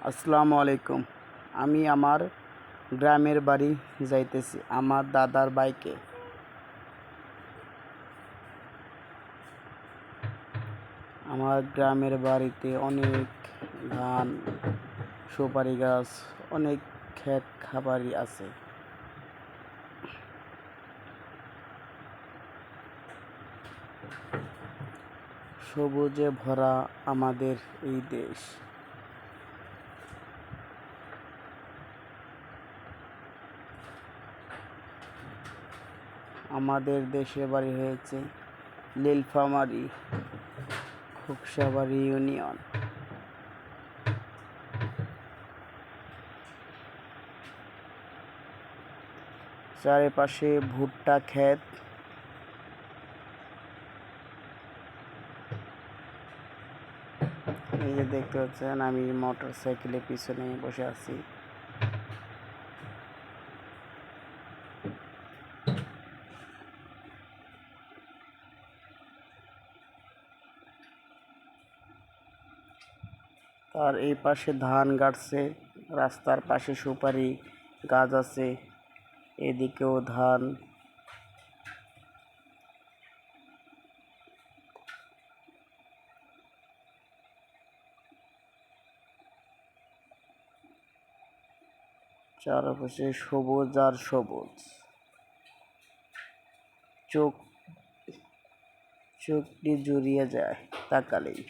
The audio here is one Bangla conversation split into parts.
আসসালামু আলাইকুম। আমি আমার গ্রামের বাড়ি যাইতেছি আমার দাদার বাইকে। আমার গ্রামের বাড়িতে অনেক ধান, সুপারি গাছ, অনেক ক্ষেত খামারি আছে। সবুজে ভরা আমাদের এই দেশ। আমাদের দেশের বাড়ি হয়েছে নীলফামারী, খোকসাবাড়ি ইউনিয়ন। চারিপাশে ভুট্টা ক্ষেত। এই যে দেখতে পাচ্ছেন, আমি মোটর সাইকেলের পিছনে বসে আছি। তার এই পাশে ধান গাড়ছে, রাস্তার পাশে সুপারি গাছ আছে, এদিকেও ধান। চারপাশে সবুজ আর সবুজ। চোখটি জুড়িয়ে যায় তাকালেই।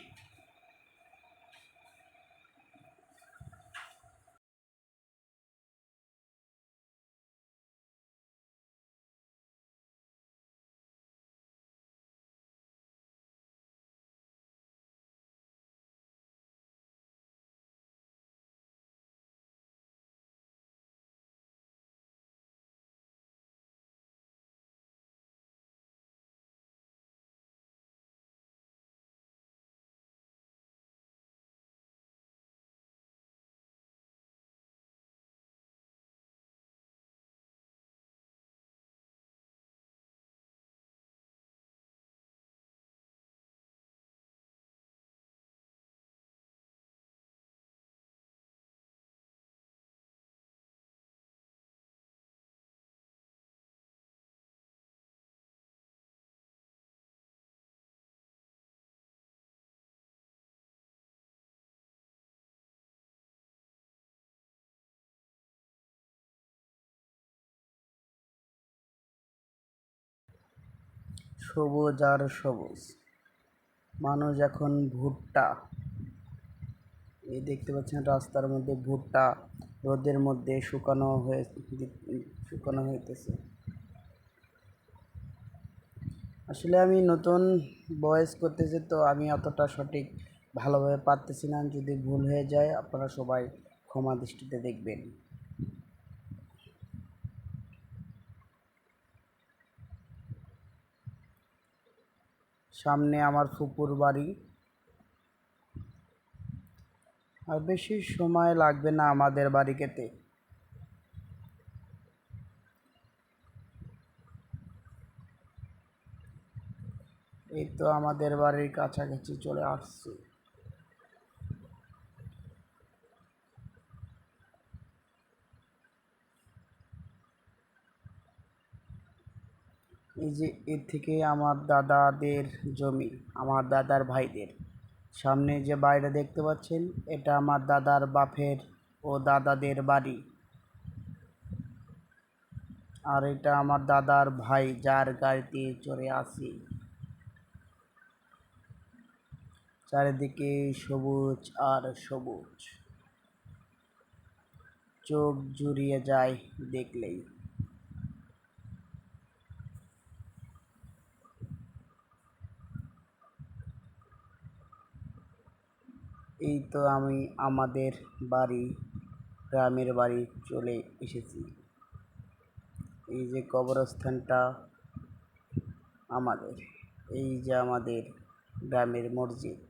সবুজ আর সবুজ। মানুষ এখন ভুট্টা, এই দেখতে পাচ্ছেন রাস্তার মধ্যে ভুট্টা রোদের মধ্যে শুকানো হইতেছে। আসলে আমি নতুন ভয়েস করতেছি, তো আমি অতটা সঠিক ভালোভাবে পারতেছি না। যদি ভুল হয়ে যায় আপনারা সবাই ক্ষমা দৃষ্টিতে দেখবেন। সামনে আমার ফুপুর বাড়ি। আর বেশি সময় লাগবে না আমাদের বাড়ি যেতে। এই তো আমাদের বাড়ির কাছাকাছি চলে আসছি। এই যে এর থেকে আমার দাদাদের জমি, আমার দাদার ভাইদের। সামনে যে বাড়িটা দেখতে পাচ্ছেন, এটা আমার দাদার বাপের ও দাদাদের বাড়ি। আর এটা আমার দাদার ভাই, যার গাড়িতে চড়ে আসি। চারিদিকে সবুজ আর সবুজ, চোখ জুড়িয়ে যায় দেখলেই। এই তো আমি আমাদের বাড়ি, গ্রামের বাড়ি চলে এসেছি। এই যে কবরস্থানটা আমাদের, এই যে আমাদের গ্রামের মসজিদ।